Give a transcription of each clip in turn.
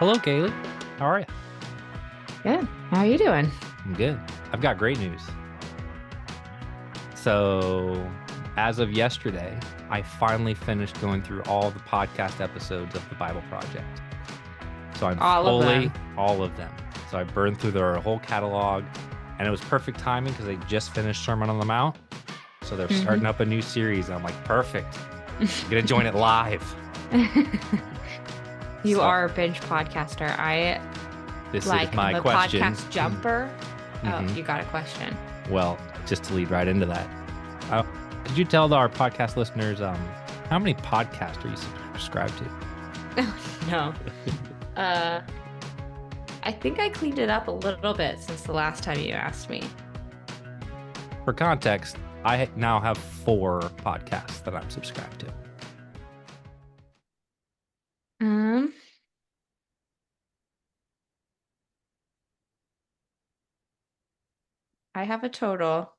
Hello, Kaylee. How are you? Good. How are you doing? I'm good. I've got great news. So, as of yesterday, I finally finished going through all the podcast episodes of the Bible Project. So I'm All of them. all of them. So I burned through their whole catalog, and it was perfect timing because they just finished Sermon on the Mount. So they're starting up a new series. And I'm like, perfect. I'm gonna join it live. You So are a binge podcaster. this I'm is my a question. podcast jumper. Oh, Mhm. you got a question. Well, just to lead right into that, could you tell our podcast listeners how many podcasts are you subscribed to? No. Uh, I think I cleaned it up a little bit since the last time you asked me. For context, I now have 4 podcasts that I'm subscribed to. Um, I have a total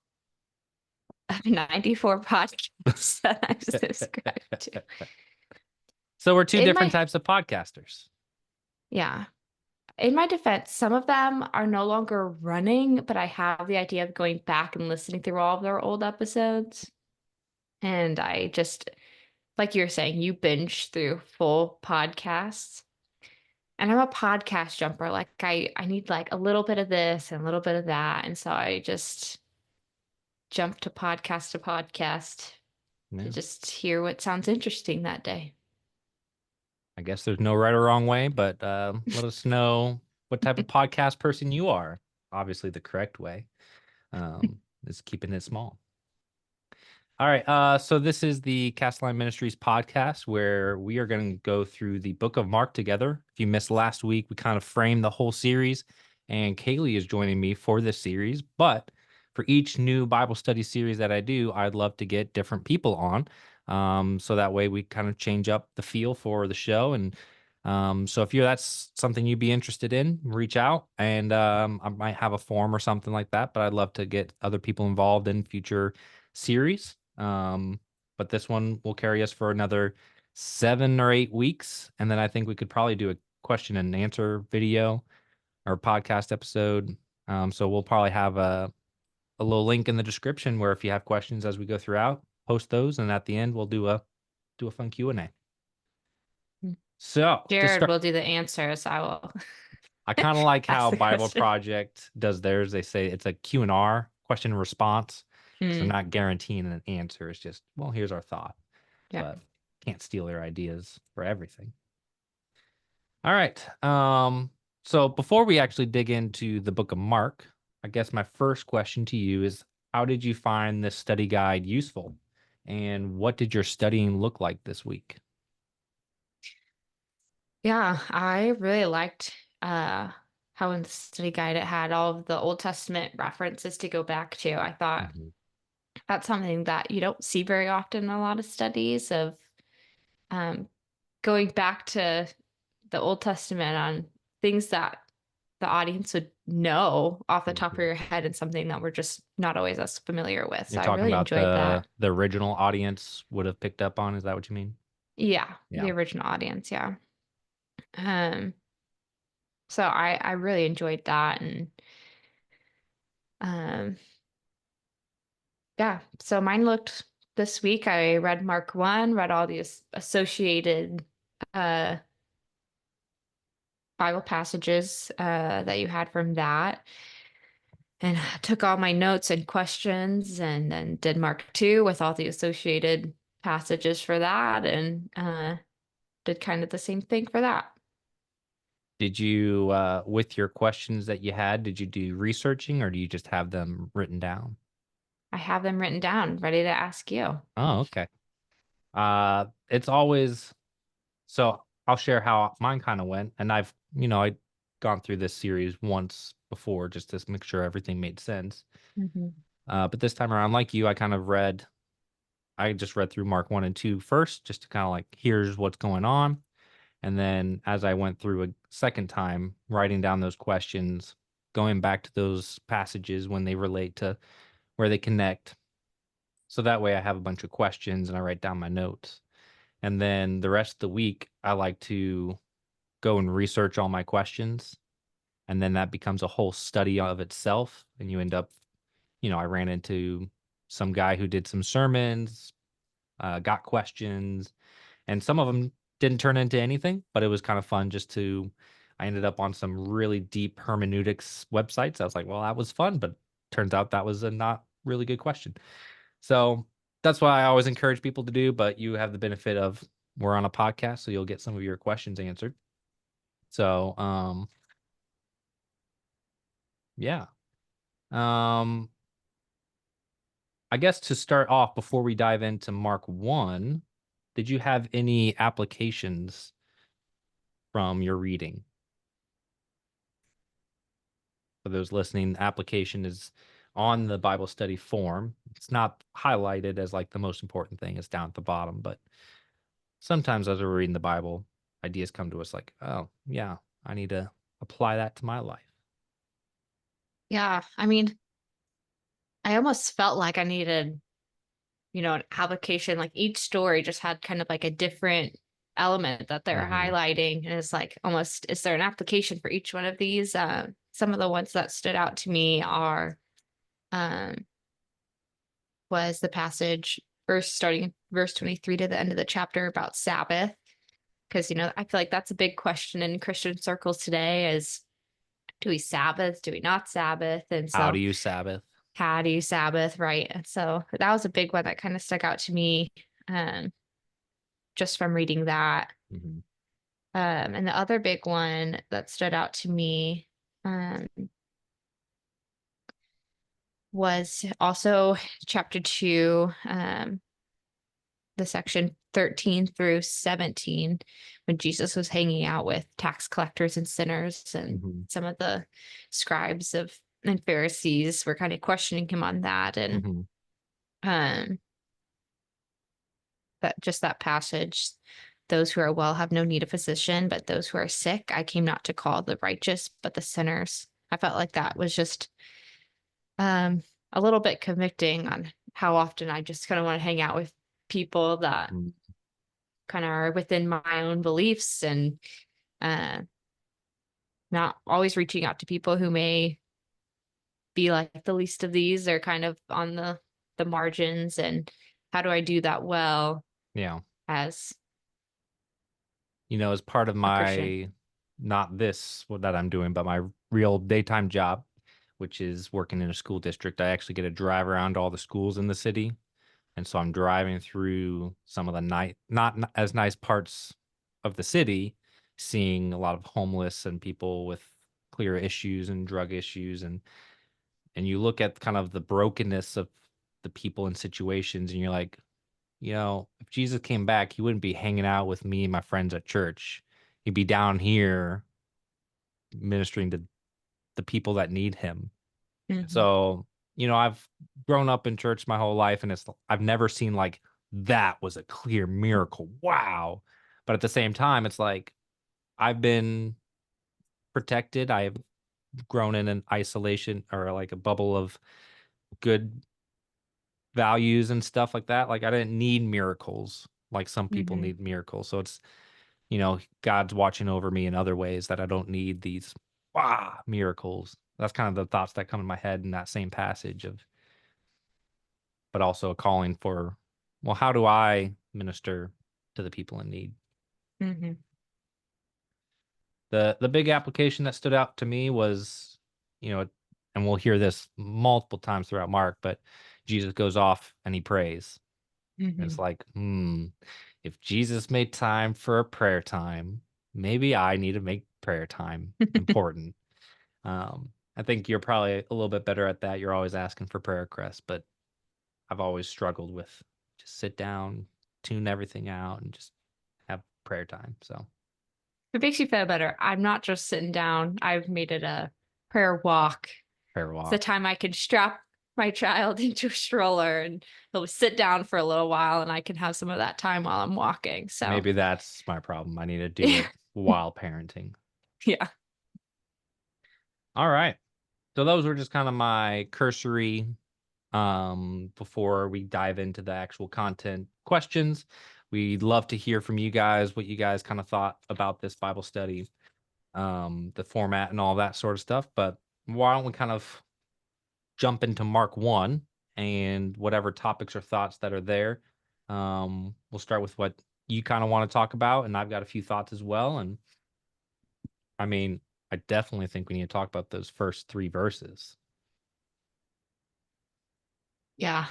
of 94 podcasts that I'm subscribed to. So we're two In different my, types of podcasters. yeah. In my defense, some of them are no longer running, but I have the idea of going back and listening through all of their old episodes. And I just, like you're saying, you binge through full podcasts. And I'm a podcast jumper. Like I need like a little bit of this and a little bit of that. And so I just jump to podcast to Yeah. just hear what sounds interesting that day. I guess there's no right or wrong way, but let us know what type of podcast person you are. Obviously, the correct way is keeping it small. All right. So this is the Castline Ministries podcast where we are going to go through the book of Mark together. If you missed last week, we kind of framed the whole series, and Kaylee is joining me for this series. But for each new Bible study series that I do, I'd love to get different people on. So that way we kind of change up the feel for the show. And so if that's something you'd be interested in, reach out, and I might have a form or something like that. But I'd love to get other people involved in future series. But this one will carry us for another 7 or 8 weeks, and then I think we could probably do a question and answer video or podcast episode. So we'll probably have a little link in the description where if you have questions as we go throughout, post those, and at the end we'll do a fun Q&A. So to Jared start, will do the answers. I will I kind of like ask how the Bible question. Project does theirs. They say it's a Q&R, question and response. So Mm, not guaranteeing an answer. It's just, well, here's our thought. yeah. But can't steal their ideas for everything. All right. So before we actually dig into the book of Mark, I guess my first question to you is how did you find this study guide useful? And what did your studying look like this week? Yeah, I really liked how in the study guide it had all of the Old Testament references to go back to. I thought Mhm. that's something that you don't see very often in a lot of studies of um, going back to the Old Testament on things that the audience would know off the top of Mhm. your head and something that we're just not always as familiar with. You're So I talking really about enjoyed that. the original audience would have picked up on. Is that what you mean? Yeah, Yeah. the original audience, yeah. Um, so I really enjoyed that and um yeah, so mine looked this week. I read Mark 1, read all these associated uh Bible passages that you had from that, and took all my notes and questions, and then did Mark 2 with all the associated passages for that, and did kind of the same thing for that. Did you, with your questions that you had, did you do researching or do you just have them written down? I have them written down, ready to ask you. Oh, okay. It's always so I'll share how mine kind of went, and I'd gone through this series once before just to make sure everything made sense. Mhm. But this time around, like you, I just read through Mark 1 and 2 first, just to kind of like, here's what's going on. And then as I went through a second time, writing down those questions, going back to those passages when they relate to where they connect. So that way I have a bunch of questions and I write down my notes. And then the rest of the week, I like to go and research all my questions, and then that becomes a whole study of itself, and you end up, I ran into some guy who did some sermons, got questions, and some of them didn't turn into anything, but it was kind of fun just to. I ended up on some really deep hermeneutics websites. I was like, well, that was fun, but turns out that was a not really good question. So that's why I always encourage people to do, but you have the benefit of we're on a podcast, so you'll get some of your questions answered. So, yeah. Um, I guess to start off, before we dive into Mark 1, did you have any applications from your reading? For those listening, application is on the Bible study form. It's not highlighted as like the most important thing, it's down at the bottom, but sometimes as we're reading the Bible, ideas come to us like, oh, yeah, I need to apply that to my life. Yeah, I mean, I almost felt like I needed, an application. Like each story just had kind of like a different element that they're Mhm. highlighting. And it's like almost, is there an application for each one of these? Some of the ones that stood out to me are um was the passage verse starting in verse 23 to the end of the chapter about Sabbath. Because, I feel like that's a big question in Christian circles today is, do we Sabbath? Do we not Sabbath? And How do so you Sabbath? how do you Sabbath? Right. And so that was a big one that kind of stuck out to me um, just from reading that. Mhm. And the other big one that stood out to me um, was also chapter 2, the section 13 through 17, when Jesus was hanging out with tax collectors and sinners, and Mhm. some of the scribes of and Pharisees were kind of questioning him on that. And Mhm. um, that passage, those who are well have no need of physician, but those who are sick, I came not to call the righteous, but the sinners. I felt like that was just um, a little bit convicting on how often I just kind of want to hang out with people that Mhm. kind of are within my own beliefs and uh, not always reaching out to people who may be like the least of these or kind of on the margins. And how do I do that well Yeah. as As part of a Christian? my, not this what that I'm doing, but my real daytime job, which is working in a school district, I actually get to drive around to all the schools in the city. And so I'm driving through some of the not as nice parts of the city, seeing a lot of homeless and people with clear issues and drug issues, and you look at kind of the brokenness of the people and situations, and you're like, if Jesus came back, he wouldn't be hanging out with me and my friends at church. He'd be down here ministering to the people that need him. Hmm. So, I've grown up in church my whole life, and I've never seen like that was a clear miracle. Wow. But at the same time, it's like I've been protected. I've grown in an isolation or like a bubble of good values and stuff like that. Like I didn't need miracles like some people Hmm. need miracles. So it's, God's watching over me in other ways that I don't need these miracles. That's kind of the thoughts that come in my head in that same passage of, but also a calling for, well, how do I minister to the people in need? Hmm. The big application that stood out to me was, and we'll hear this multiple times throughout Mark, but Jesus goes off and he prays. And Hmm. it's like, if Jesus made time for a prayer time, maybe I need to make prayer time important. I think you're probably a little bit better at that. You're always asking for prayer requests, but I've always struggled with just sit down, tune everything out, and just have prayer time. So It makes you feel better. I'm not just sitting down. I've made it a prayer walk. prayer It's the walk. time I can strap my child into a stroller and he'll sit down for a little while and I can have some of that time while I'm walking. So, Maybe that's my problem. I need to do it while parenting. yeah. All right. So those were just kind of my cursory before we dive into the actual content questions. We'd love to hear from you guys, what you guys kind of thought about this Bible study, the format and all that sort of stuff. But why don't we kind of jump into Mark 1 and whatever topics or thoughts that are there. We'll start with what you kind of want to talk about, and I've got a few thoughts as well. And I mean, I definitely think we need to talk about those first 3 verses. Yeah.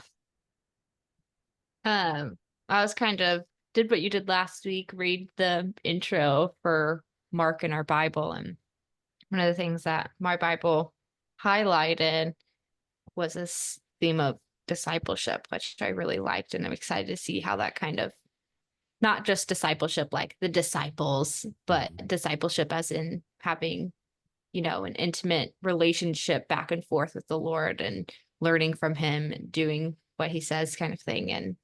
I was kind of did what you did last week, read the intro for Mark in our Bible. And one of the things that my Bible highlighted was this theme of discipleship, which I really liked. And I'm excited to see how that kind of not just discipleship like the disciples, but discipleship as in having, an intimate relationship back and forth with the Lord and learning from him and doing what he says kind of thing. And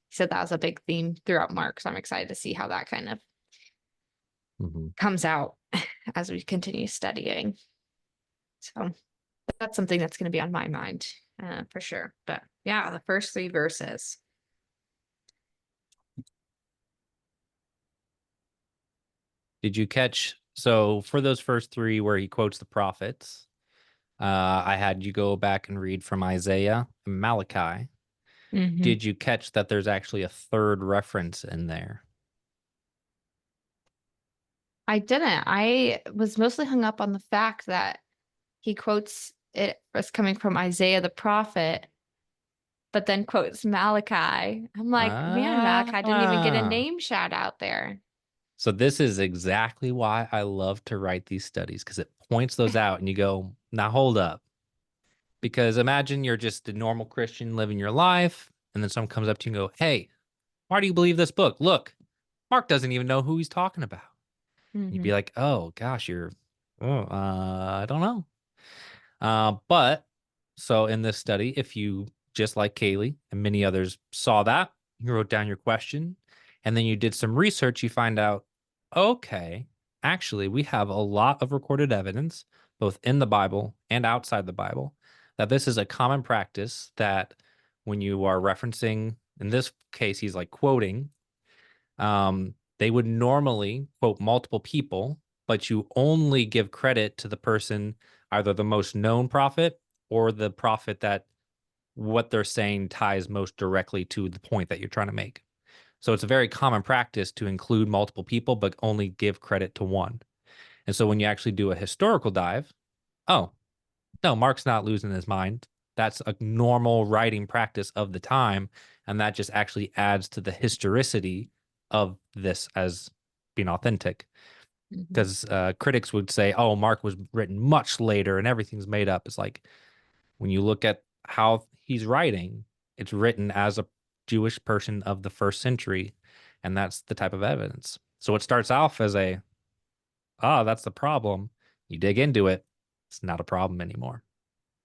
he said that was a big theme throughout Mark. So I'm excited to see how that kind of comes out as we continue studying. So that's something that's going to be on my mind for sure. But yeah, the first 3 verses. Did you catch? So for those first 3 where he quotes the prophets, I had you go back and read from Isaiah and Malachi. Did you catch that there's actually a 3rd reference in there? I didn't. I was mostly hung up on the fact that he quotes it as coming from Isaiah the prophet, but then quotes Malachi. I'm like, man, Malachi didn't even get a name shout out there. So this is exactly why I love to write these studies, because it points those out and you go, now hold up. Because imagine you're just a normal Christian living your life, and then someone comes up to you and go, hey, why do you believe this book? Look, Mark doesn't even know who he's talking about. You'd be like, oh gosh, I don't know. But so in this study, if you, just like Kaylee and many others, saw that, you wrote down your question, and then you did some research, you find out, okay, actually, we have a lot of recorded evidence, both in the Bible and outside the Bible, that this is a common practice that when you are referencing, in this case, he's like quoting, they would normally quote multiple people, but you only give credit to the person, either the most known prophet or the prophet that what they're saying ties most directly to the point that you're trying to make. So it's a very common practice to include multiple people, but only give credit to one. And so when you actually do a historical dive, oh, no, Mark's not losing his mind. That's a normal writing practice of the time. And that just actually adds to the historicity of this as being authentic. Because critics would say, oh, Mark was written much later and everything's made up. It's like when you look at how he's writing, it's written as a Jewish person of the 1st century. And that's the type of evidence. So it starts off as that's the problem. You dig into it, it's not a problem anymore.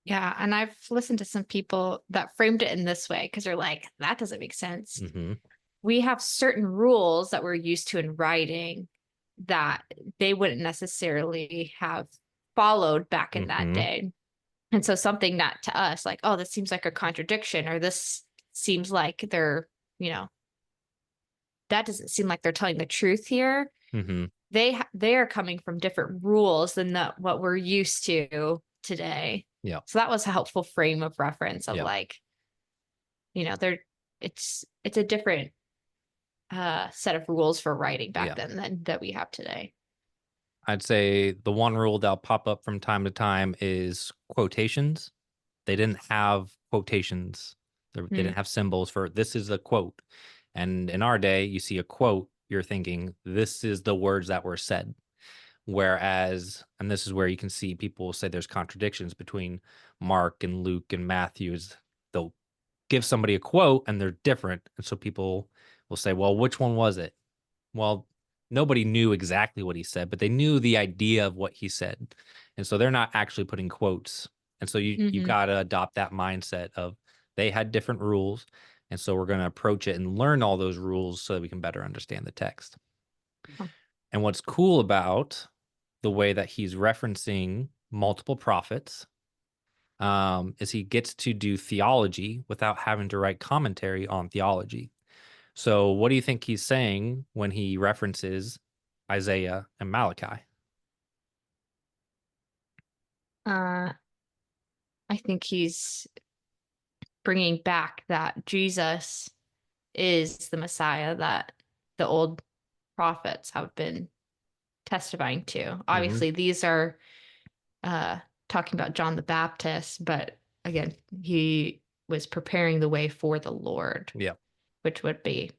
Yeah. And I've listened to some people that framed it in this way because they're like, that doesn't make sense. We have certain rules that we're used to in writing that they wouldn't necessarily have followed back in that day. And so something that to us, like, oh, this seems like a contradiction, or this seems like they're, that doesn't seem like they're telling the truth here. They are coming from different rules than what we're used to today. Yeah. So that was a helpful frame of reference of it's a different set of rules for writing back then than that we have today. I'd say the one rule that'll pop up from time to time is quotations. They didn't have quotations. They didn't have symbols for this is a quote. And in our day, you see a quote, you're thinking this is the words that were said. Whereas, and this is where you can see people say there's contradictions between Mark and Luke and Matthew's. They'll give somebody a quote and they're different. And so people will say, well, which one was it? Well, nobody knew exactly what he said, but they knew the idea of what he said. And so they're not actually putting quotes. And so you've got to adopt that mindset of they had different rules. And so we're going to approach it and learn all those rules so that we can better understand the text. And what's cool about the way that he's referencing multiple prophets is he gets to do theology without having to write commentary on theology. So what do you think he's saying when he references Isaiah and Malachi? Uh, I think he's bringing back that Jesus is the Messiah that the old prophets have been testifying to. Hmm. Obviously, these are uh, talking about John the Baptist, but again, he was preparing the way for the Lord, Yeah. which would be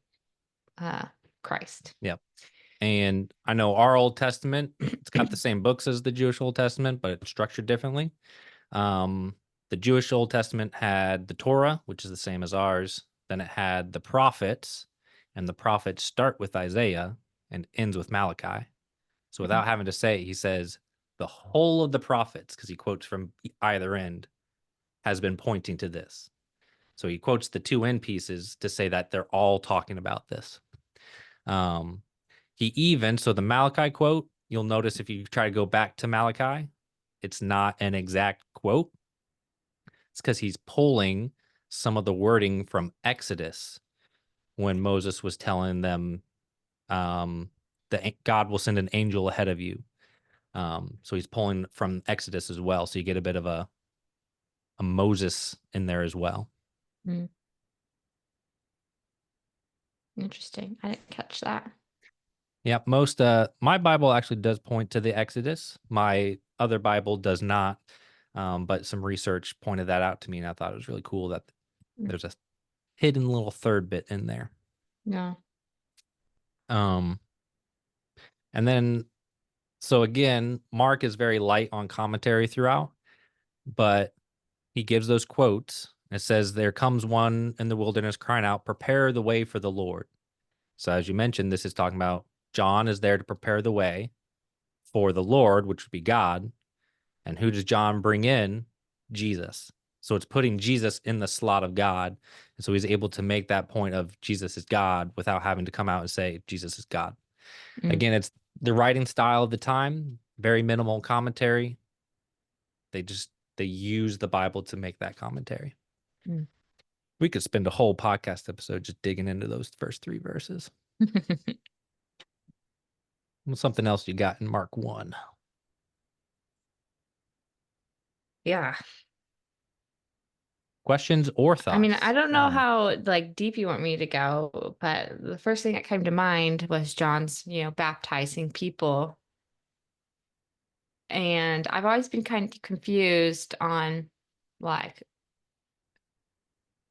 uh, Christ. Yeah. And I know our Old Testament, it's got the same books as the Jewish Old Testament, but it's structured differently. Um, the Jewish Old Testament had the Torah, which is the same as ours. Then it had the prophets, and the prophets start with Isaiah and ends with Malachi. So without having to say, he says the whole of the prophets, because he quotes from either end, has been pointing to this. So he quotes the two end pieces to say that they're all talking about this. Um, so the Malachi quote, you'll notice if you try to go back to Malachi, it's not an exact quote. It's because he's pulling some of the wording from Exodus when Moses was telling them that God will send an angel ahead of you. So he's pulling from Exodus as well. So you get a bit of a Moses in there as well. Mm. Interesting. I didn't catch that. Yeah, my Bible actually does point to the Exodus. My other Bible does not. But some research pointed that out to me, and I thought it was really cool that Mm. there's a hidden little third bit in there. No. Um, and then so again, Mark is very light on commentary throughout, but he gives those quotes. It says, "There comes one in the wilderness crying out, 'Prepare the way for the Lord.'" So as you mentioned, this is talking about John is there to prepare the way for the Lord, which would be God. And who does John bring in? Jesus. So it's putting Jesus in the slot of God. And so he's able to make that point of Jesus is God without having to come out and say Jesus is God. Mm. Again, it's the writing style of the time, very minimal commentary. They use the Bible to make that commentary. Mm. We could spend a whole podcast episode just digging into those first three verses. What's something else you got in Mark 1? Yeah. Questions or I mean, I thoughts? don't know Fire. how like deep you want me to go, but the first thing that came to mind was John's, baptizing people. And I've always been kind of confused on like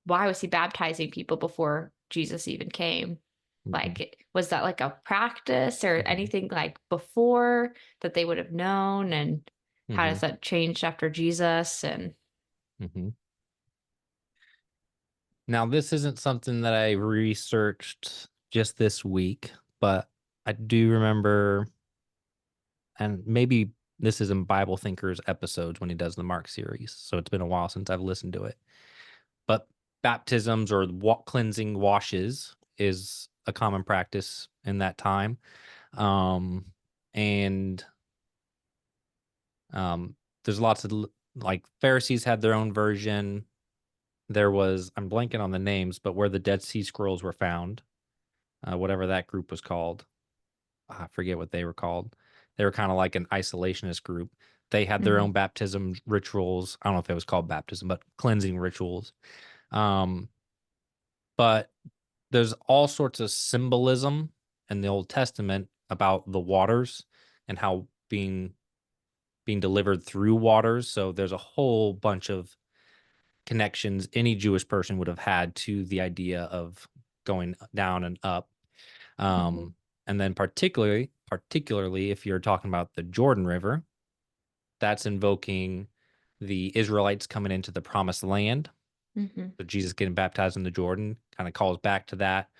why was he baptizing people before Jesus even came? Mhm. Like, was that like a practice or Mhm. anything like before that they would have known? And how does Mhm. that change after Jesus? And Mhm. Now, this isn't something that I researched just this week, but I do remember, and maybe this is in Bible Thinkers episodes when he does the Mark series. So it's been a while since I've listened to it. But baptisms or cleansing washes is a common practice in that time. Um, and there's lots of like Pharisees had their own version. There was, I'm blanking on the names, but where the Dead Sea Scrolls were found, whatever that group was called. I forget what they were called. They were kind of like an isolationist group. They had their Mhm. own baptism rituals. I don't know if it was called baptism, but cleansing rituals. Um, but there's all sorts of symbolism in the Old Testament about the waters and how being delivered through waters. So there's a whole bunch of connections any Jewish person would have had to the idea of going down and up. Mhm. And then particularly if you're talking about the Jordan River, that's invoking the Israelites coming into the promised land. Mhm. So Jesus getting baptized in the Jordan kind of calls back to that,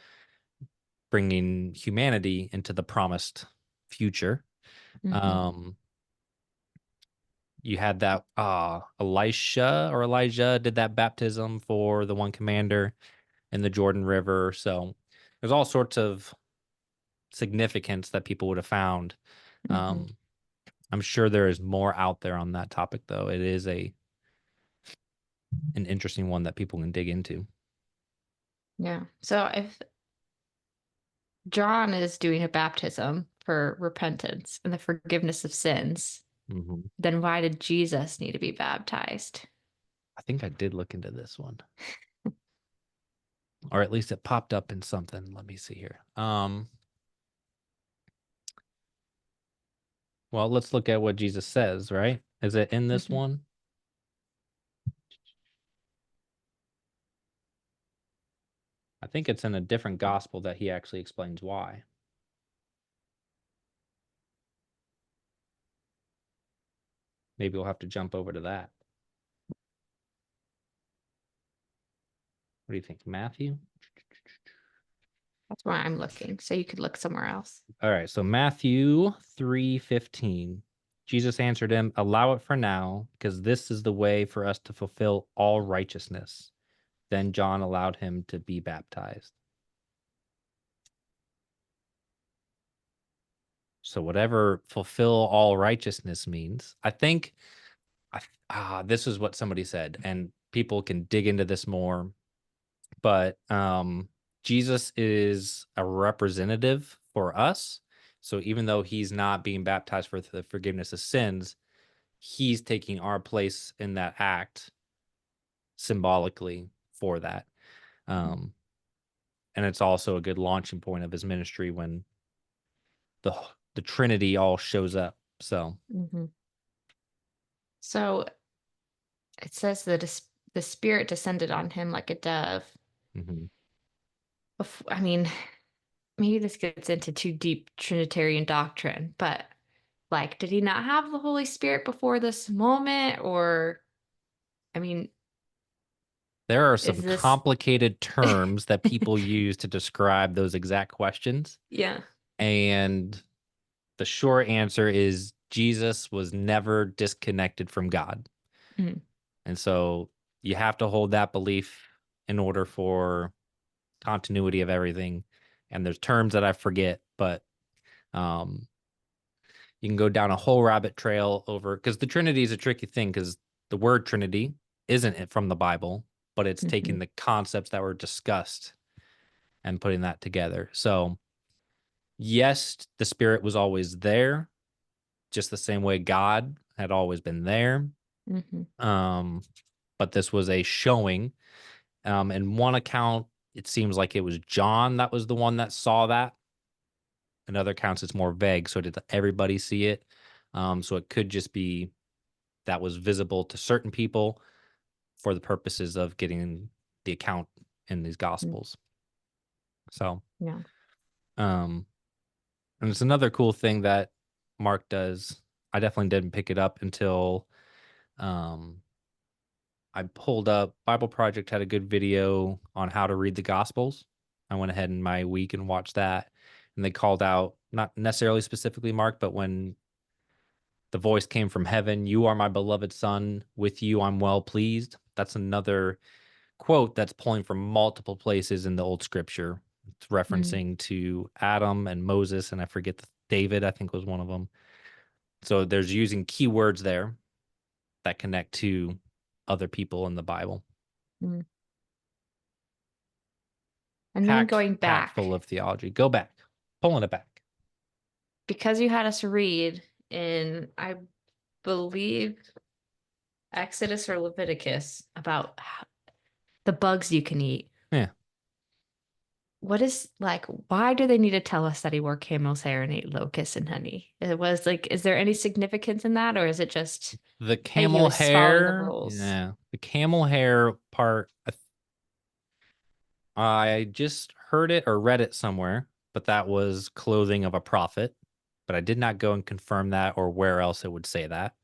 bringing humanity into the promised future. Mhm. Um, you had that Elijah did that baptism for the one commander in the Jordan River. So there's all sorts of significance that people would have found. Mhm. Um, I'm sure there is more out there on that topic, though. It is an interesting one that people can dig into. Yeah. So if John is doing a baptism for repentance and the forgiveness of sins. Hmm. Then why did Jesus need to be baptized? I think I did look into this one, or at least it popped up in something. Let me see here. Well, let's look at what Jesus says, right? Is it in this Mhm. one? I think it's in a different gospel that he actually explains why. Maybe we'll have to jump over to that. What do you think, Matthew? That's why I'm looking. So you could look somewhere else. All right, so Matthew 3:15. Jesus answered him, "Allow it for now, because this is the way for us to fulfill all righteousness." Then John allowed him to be baptized. So whatever fulfill all righteousness means, I think this is what somebody said, and people can dig into this more, but Jesus is a representative for us. So even though he's not being baptized for the forgiveness of sins, he's taking our place in that act symbolically for that. Um, and it's also a good launching point of his ministry when the the Trinity all shows up. So, Mm-hmm. So it says that the Spirit descended on him like a dove. mhm. I mean, maybe this gets into too deep Trinitarian doctrine, but like, did he not have the Holy Spirit before this moment? Or, I mean, There are some is this, complicated terms that people use to describe those exact questions. yeah. And the short answer is Jesus was never disconnected from God. Mm, And so you have to hold that belief in order for continuity of everything. And there's terms that I forget, but um, you can go down a whole rabbit trail over because the Trinity is a tricky thing because the word Trinity isn't it from the Bible, but it's mhm, taking the concepts that were discussed and putting that together. So, yes, the Spirit was always there, just the same way God had always been there. mhm, Um, but this was a showing. In one account, it seems like it was John that was the one that saw that. In other accounts, it's more vague. So did everybody see it? So it could just be that was visible to certain people for the purposes of getting the account in these mm, gospels. So, yeah. um, and it's another cool thing that Mark does. I definitely didn't pick it up until um, I pulled up Bible Project had a good video on how to read the Gospels. I went ahead in my week and watched that, and they called out not necessarily specifically Mark, but when the voice came from heaven, "You are my beloved Son; with you I'm well pleased." That's another quote that's pulling from multiple places in the Old Scripture. It's Mm, referencing to Adam and Moses, and I forget David. I think was one of them. So there's using keywords there that connect to other people in the Bible. mm. And then Packed, going packed back, full of theology. Go back, pulling it back. because you had us read in, I believe, Exodus or Leviticus about the bugs you can eat. Yeah, What is like, why do they need to tell us that he wore camel's hair and ate locusts and honey? It was like, is there any significance in that, or is it just, the hey, he camel was following the hair. rules? Yeah, the camel hair part. I just heard it or read it somewhere, but that was clothing of a prophet. But I did not go and confirm that or where else it would say that.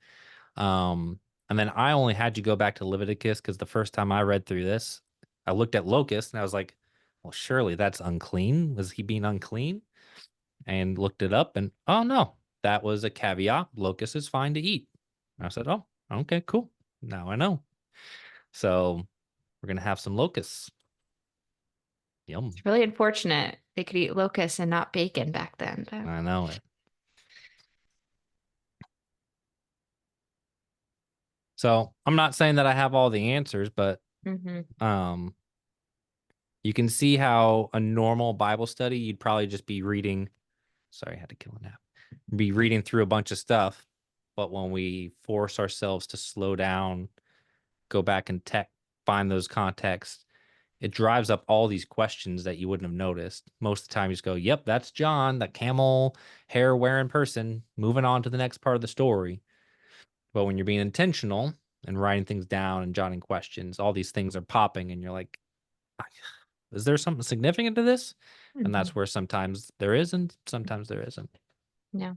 And then I only had you go back to Leviticus because the first time I read through this, I looked at locust and I was like, well, surely that's unclean. Was he being unclean? And looked it up and oh no, that was a caveat. Locust is fine to eat. And I said, oh, okay, cool. Now I know. So we're gonna have some locusts. Yum. It's really unfortunate they could eat locusts and not bacon back then. But I know it. So I'm not saying that I have all the answers, but hmm um You can see how a normal Bible study, you'd probably just be reading. Sorry, I had to kill a nap. Be reading through a bunch of stuff. But when we force ourselves to slow down, go back and find those contexts, it drives up all these questions that you wouldn't have noticed. Most of the time, you just go, yep, that's John, the camel hair wearing person, moving on to the next part of the story. But when you're being intentional and writing things down and jotting questions, all these things are popping, and you're like, is there something significant to this? And that's where sometimes there is, and sometimes there isn't. Yeah.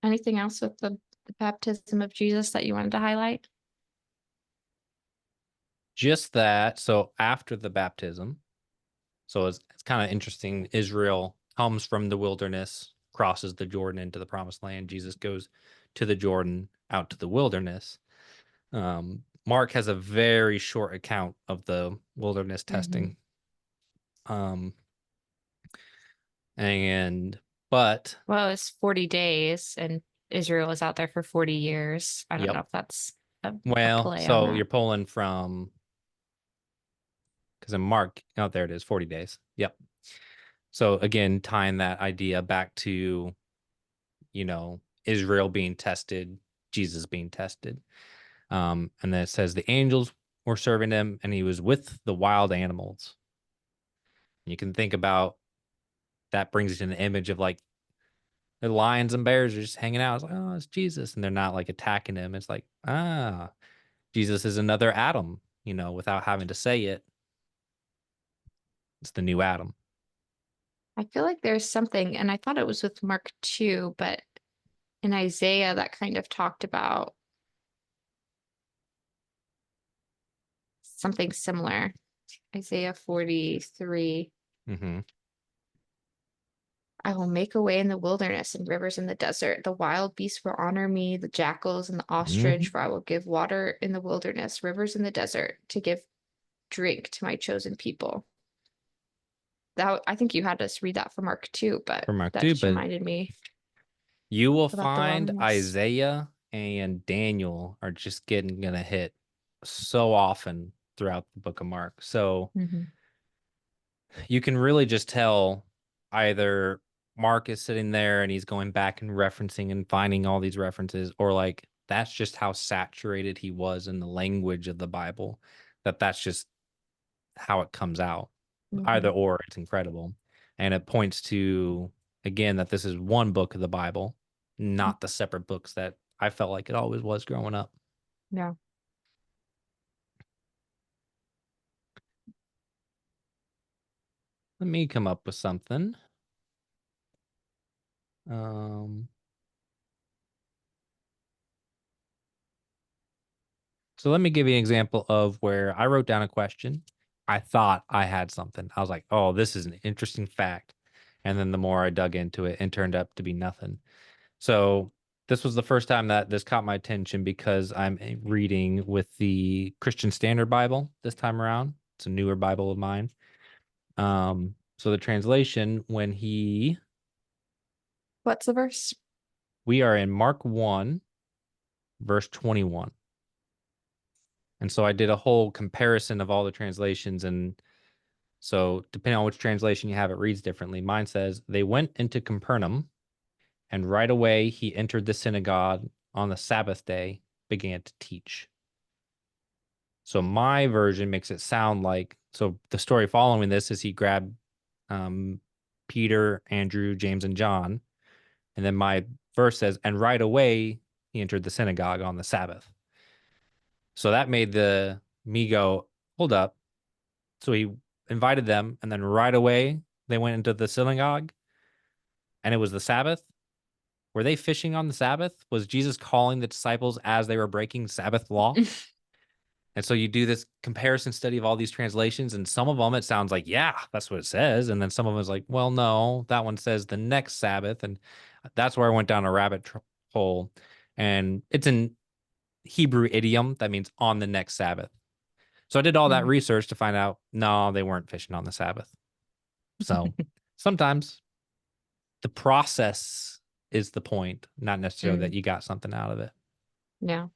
Anything else with the baptism of Jesus that you wanted to highlight? Just that. So after the baptism, so it's kind of interesting. Israel comes from the wilderness, crosses the Jordan into the promised land. Jesus goes to the Jordan, out to the wilderness. Mark has a very short account of the wilderness testing. But well, it's 40 days, and Israel was out there for 40 years. I don't know if that's a play on that. You're pulling from, because in Mark, oh, there it is, 40 days. Yep. So again, tying that idea back to, Israel being tested, Jesus being tested. And then it says the angels were serving him, and he was with the wild animals. You can think about that, brings you to an image of like the lions and bears are just hanging out. It's like, oh, it's Jesus. And they're not like attacking him. It's like, Jesus is another Adam, without having to say it. It's the new Adam. I feel like there's something, and I thought it was with Mark 2, but in Isaiah that kind of talked about something similar. Isaiah 43. I will make a way in the wilderness and rivers in the desert. The wild beasts will honor me, the jackals and the ostrich, for I will give water in the wilderness, rivers in the desert, to give drink to my chosen people. That, I think you had us read that for Mark 2, but that just reminded me. You will find Isaiah and Daniel are just gonna hit so often throughout the book of Mark. So you can really just tell either Mark is sitting there and he's going back and referencing and finding all these references, or like that's just how saturated he was in the language of the Bible, that's just how it comes out. Either or, it's incredible. And it points to, again, that this is one book of the Bible, not the separate books that I felt like it always was growing up. Yeah. Let me come up with something. So let me give you an example of where I wrote down a question. I thought I had something. I was like, oh, this is an interesting fact. And then the more I dug into it, it turned up to be nothing. So this was the first time that this caught my attention because I'm reading with the Christian Standard Bible this time around. It's a newer Bible of mine. So the translation, what's the verse? We are in Mark 1, verse 21. And so I did a whole comparison of all the translations. And so depending on which translation you have, it reads differently. Mine says, they went into Capernaum, and right away he entered the synagogue on the Sabbath day, began to teach. So my version makes it sound like, so the story following this is he grabbed Peter, Andrew, James, and John. And then my verse says, and right away he entered the synagogue on the Sabbath. So that made me go, hold up. So he invited them, and then right away they went into the synagogue, and it was the Sabbath. Were they fishing on the Sabbath? Was Jesus calling the disciples as they were breaking Sabbath law? And so you do this comparison study of all these translations, and some of them it sounds like, yeah, that's what it says. And then some of them is like, well, no, that one says the next Sabbath. And that's where I went down a rabbit hole. And it's an Hebrew idiom that means on the next Sabbath. So I did all that research to find out, no, they weren't fishing on the Sabbath. So sometimes the process is the point, not necessarily that you got something out of it. Yeah.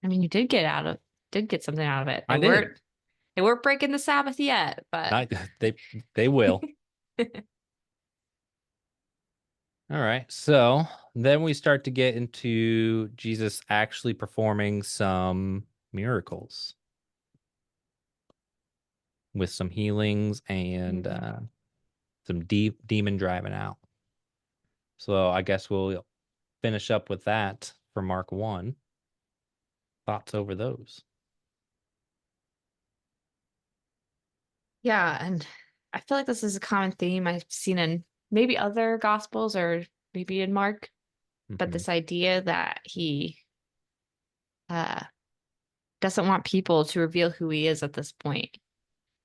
I mean, you did get something out of it. I did. They weren't breaking the Sabbath yet, but Not they will. All right. So then we start to get into Jesus actually performing some miracles with some healings and Mhm. some deep demon driving out. So I guess we'll finish up with that for Mark 1. Thoughts over those? Yeah, and I feel like this is a common theme I've seen in maybe other gospels or maybe in Mark, but Hmm. this idea that he uh doesn't want people to reveal who he is at this point.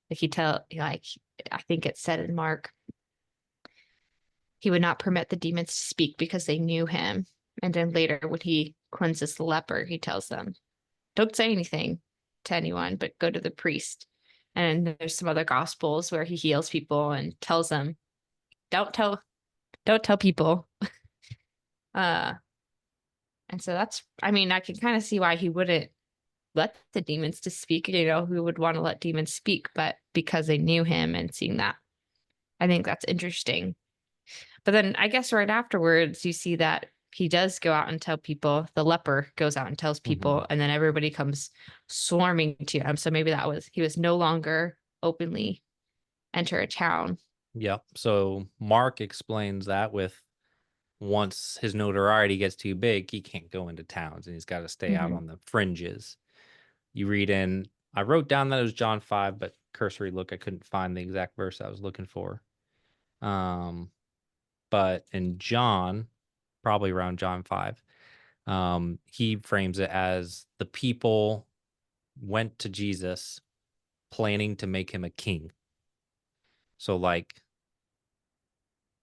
Like I think it said in Mark, he would not permit the demons to speak because they knew him. And then later when he cleanses the leper, he tells them, don't say anything to anyone, but go to the priest. And there's some other gospels where he heals people and tells them, don't tell don't tell people. Uh and so that's I mean, I can kind of see why he wouldn't let the demons to speak, who would want to let demons speak, but because they knew him and seeing that. I think that's interesting. But then I guess right afterwards you see that he does go out and tell people, the leper goes out and tells Hmm. people, and then everybody comes swarming to him. So maybe that was he was no longer openly enter a town. Yep. So Mark explains that with once his notoriety gets too big, he can't go into towns and he's got to stay out Hmm. on the fringes. You read in, I wrote down that it was John 5, but cursory look, I couldn't find the exact verse I was looking for. Um, but in John, probably around John 5, he frames it as the people went to Jesus planning to make him a king. So, like,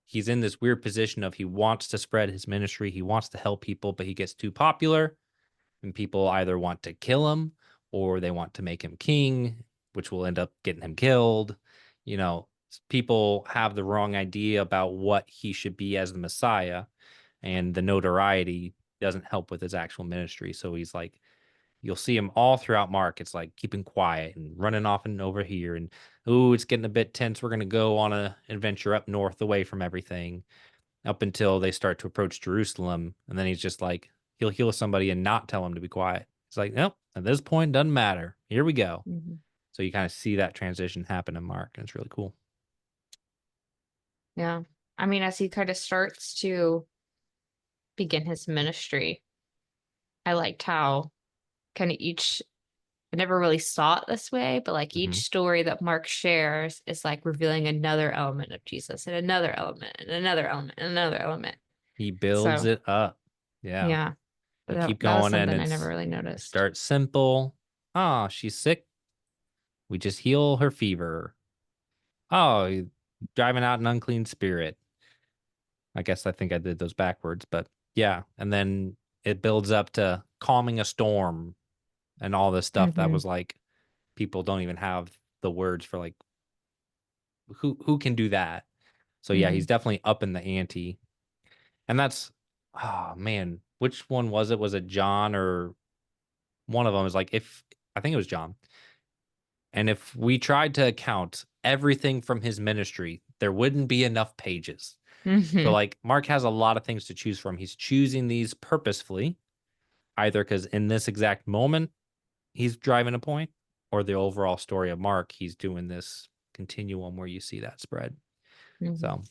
he's in this weird position of he wants to spread his ministry, he wants to help people, but he gets too popular, and people either want to kill him or they want to make him king, which will end up getting him killed. You know, people have the wrong idea about what he should be as the Messiah, and the notoriety doesn't help with his actual ministry. So he's like, you'll see him all throughout Mark. It's like keeping quiet and running off and over here, and oh, it's getting a bit tense. We're gonna go on a adventure up north, away from everything, up until they start to approach Jerusalem, and then he's just like, he'll heal somebody and not tell him to be quiet. It's like, nope, at this point, doesn't matter. Here we go. Hmm. So you kind of see that transition happen in Mark, and it's really cool. Yeah. I mean, as he kind of starts to begin his ministry, I liked how kind of each I never really saw it this way, but like Hmm. each story that Mark shares is like revealing another element of Jesus and another element and another element and another element. He builds So it up. Yeah. yeah, You that, keep that was going, and something I never really it noticed. starts simple. Oh, she's sick. We just heal her fever. Oh, driving out an unclean spirit. I guess I think I did those backwards, but yeah. And then it builds up to calming a storm and all this stuff that Hmm. was like people don't even have the words for, like, who can do that. So yeah, Hmm. he's definitely up in the ante. And that's, oh man, which one was it? Was it John, or one of them is like, if I think it was John. And if we tried to account everything from his ministry, there wouldn't be enough pages. So, Hmm. like, Mark has a lot of things to choose from. He's choosing these purposefully, either because in this exact moment he's driving a point, or the overall story of Mark, he's doing this continuum where you see that spread. Hmm. So,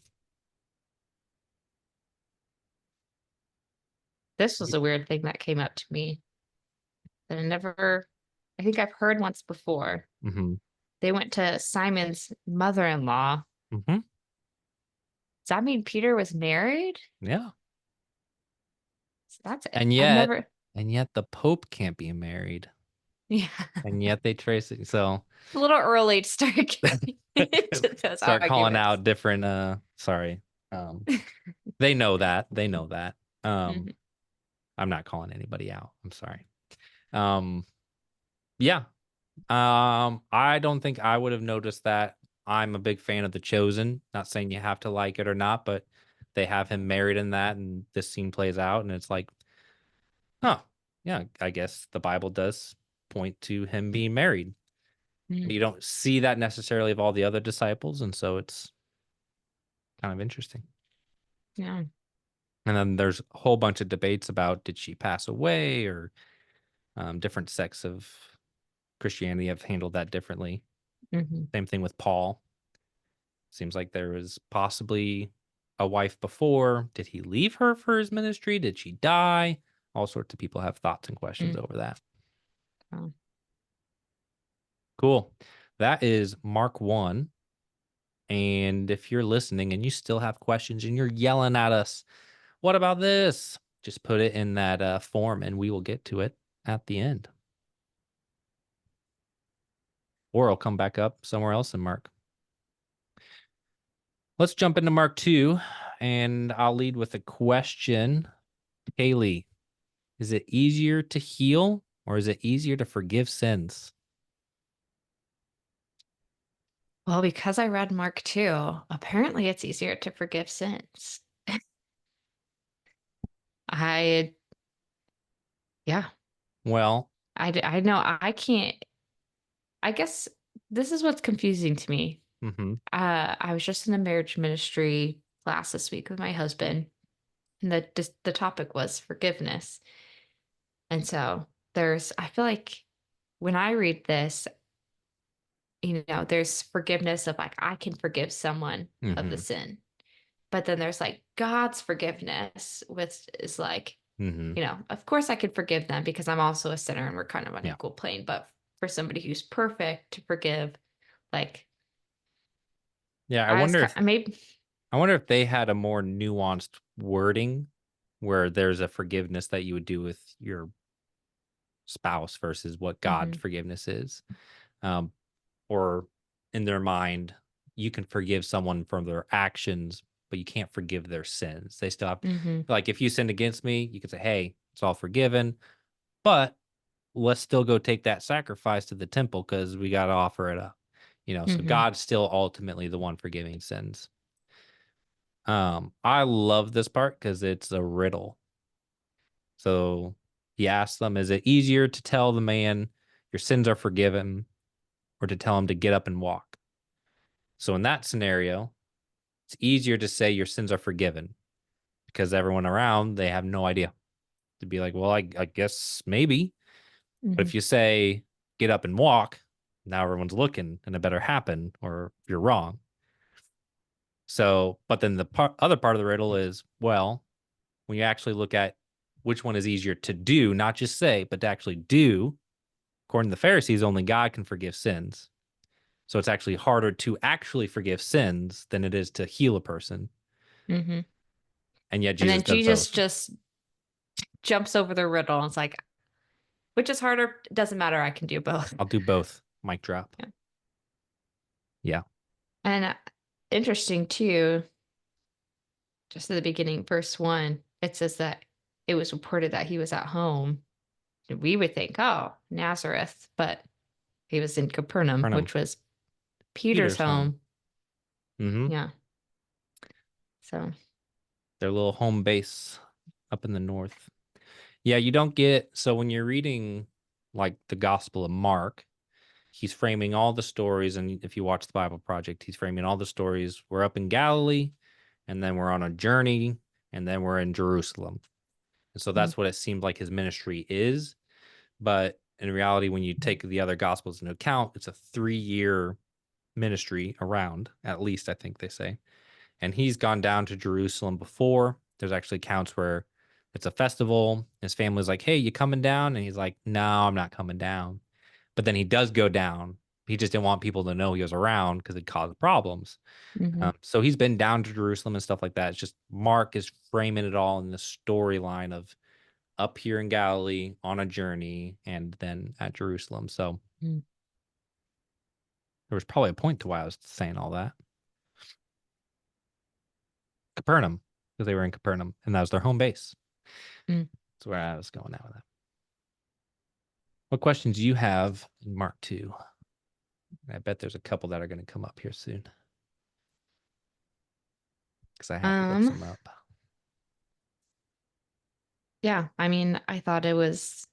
This was a weird thing that came up to me that I think I've heard once before. mm-hmm, They went to Simon's mother-in-law. mm-hmm, Does that mean Peter was married? yeah, So that's it. and I've yet, never, and yet the Pope can't be married, yeah. and yet they trace it. So, A little early to start getting into those start calling arguments. out different. Sorry, um, they know that. Um, Mhm. I'm not calling anybody out. I'm sorry. Um, yeah. I don't think I would have noticed that. I'm a big fan of The Chosen. Not saying you have to like it or not, but they have him married in that, and this scene plays out, and it's like, huh, yeah, I guess the Bible does point to him being married. Mm. You don't see that necessarily of all the other disciples, and so it's kind of interesting. Yeah. And then there's a whole bunch of debates about did she pass away, or different sects of Christianity have handled that differently. Hmm. Same thing with Paul. Seems like there was possibly a wife before. Did he leave her for his ministry? Did she die? All sorts of people have thoughts and questions Mm. over that. Oh. Cool. That is Mark 1. And if you're listening and you still have questions and you're yelling at us, what about this? Just put it in that form and we will get to it at the end. Or I'll come back up somewhere else in Mark. Let's jump into Mark 2, and I'll lead with a question. Haley, is it easier to heal or is it easier to forgive sins? Well, because I read Mark 2, apparently it's easier to forgive sins. I, yeah, Well, I know I can't. I guess this is what's confusing to me. mm-hmm, I was just in a marriage ministry class this week with my husband, and the topic was forgiveness. And so I feel like when I read this, there's forgiveness of like, I can forgive someone of the mm-hmm, sin. But then there's like God's forgiveness, which is like, mm-hmm. of course I could forgive them because I'm also a sinner and we're kind of on Yeah. equal plane. But for somebody who's perfect to forgive, like, Yeah, I was kind maybe. I wonder if they had a more nuanced wording where there's a forgiveness that you would do with your spouse versus what God Mhm, forgiveness is. Um, or in their mind, you can forgive someone from their actions, but you can't forgive their sins. They still have, mhm, like, if you sinned against me, you could say, hey, it's all forgiven, but let's still go take that sacrifice to the temple because we got to offer it up. So mhm, God's still ultimately the one forgiving sins. I love this part because it's a riddle. So he asks them, is it easier to tell the man your sins are forgiven or to tell him to get up and walk? So in that scenario, it's easier to say your sins are forgiven because everyone around, they have no idea. To be like, well, I guess maybe. But mhm, if you say get up and walk, now everyone's looking and it better happen or you're wrong. So, but then the other part of the riddle is, well, when you actually look at which one is easier to do, not just say, but to actually do, according to the Pharisees, only God can forgive sins. So it's actually harder to actually forgive sins than it is to heal a person. mhm. And yet And Jesus then does Jesus both. just jumps over the riddle and it's like, which is harder? It doesn't matter. I can do both. I'll do both. Mic drop. Yeah. Yeah. And interesting too, just at the beginning, verse 1, it says that it was reported that he was at home. We would think, oh, Nazareth, but he was in Capernaum, Capernaum. which was Peter's Peter's home. home. Mm-hmm. Yeah. So, Their little home base up in the north. Yeah, you don't get, so when you're reading like the Gospel of Mark, he's framing all the stories. And if you watch the Bible Project, he's framing all the stories. We're up in Galilee, and then we're on a journey, and then we're in Jerusalem. And so mm, that's what it seemed like his ministry is. But in reality, when you take the other Gospels into account, it's a 3-year ministry around, at least, I think they say. And he's gone down to Jerusalem before. There's actually accounts where it's a festival. His family's like, hey, you coming down? And he's like, no, I'm not coming down. But then he does go down. He just didn't want people to know he was around because it caused problems. mhm, So he's been down to Jerusalem and stuff like that. It's just Mark is framing it all in the storyline of up here in Galilee on a journey and then at Jerusalem. So mm, there was probably a point to why I was saying all that. Capernaum, because they were in Capernaum and that was their home base. mm. That's where I was going at with that. What questions do you have in Mark 2? I bet there's a couple that are going to come up here soon because I had to look Um, some up. yeah, I mean, I thought it was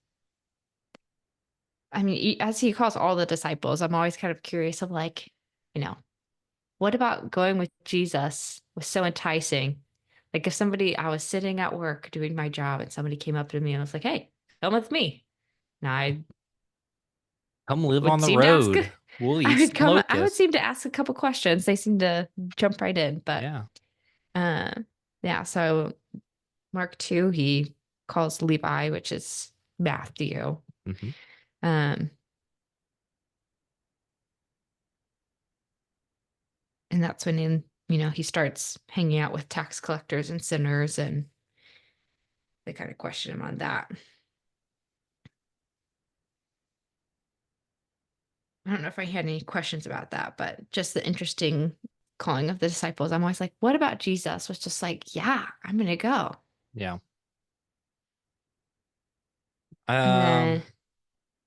I mean, as he calls all the disciples, I'm always kind of curious of like, you know, what about going with Jesus was so enticing? Like if somebody, I was sitting at work doing my job and somebody came up to me and was like, hey, come with me. Now I Come live on would the seem to ask, road. We'll I eat would some come, I would locusts. seem to ask a couple questions. They seem to jump right in. But Yeah. uh, yeah, so Mark 2, he calls Levi, which is Matthew. Hmm. Um, and that's when he starts hanging out with tax collectors and sinners, and they kind of question him on that. I don't know if I had any questions about that, but just the interesting calling of the disciples. I'm always like, what about Jesus? Was just like, yeah, I'm gonna go. Yeah. And then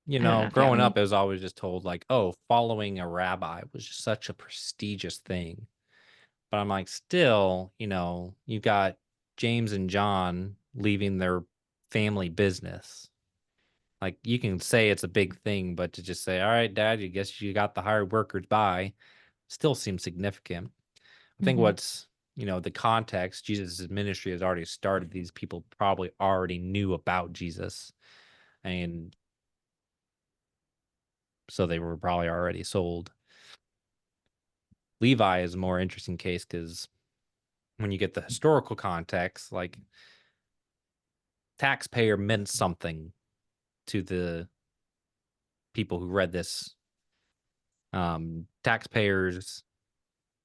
I don't know if you have Growing up, any. I was always just told like, oh, following a rabbi was just such a prestigious thing. But I'm like, still, you got James and John leaving their family business. Like you can say it's a big thing, but to just say, all right, dad, you guess you got the hired workers by still seems significant. I think Mhm. what's, the context, Jesus' ministry has already started. These people probably already knew about Jesus. And so they were probably already sold. Levi is a more interesting case because when you get the historical context, like taxpayer meant something to the people who read this. Taxpayers,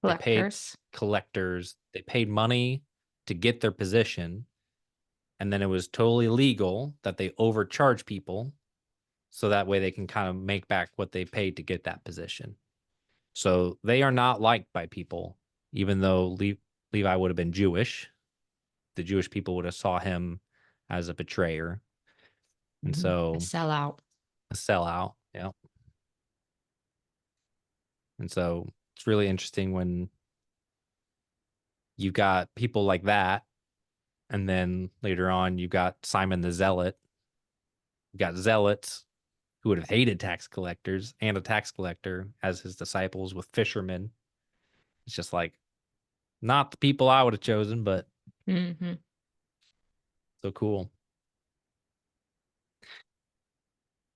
they paid Collectors. collectors, they paid money to get their position, and then it was totally legal that they overcharge people so that way they can kind of make back what they paid to get that position. So they are not liked by people, even though Levi would have been Jewish. The Jewish people would have saw him as a betrayer, and A so sellout. a sellout. Yeah, and so it's really interesting when you got people like that, and then later on you got Simon the Zealot. You got zealots who would have hated tax collectors and a tax collector as his disciples with fishermen. It's just like not the people I would have chosen, but Hmm. so cool.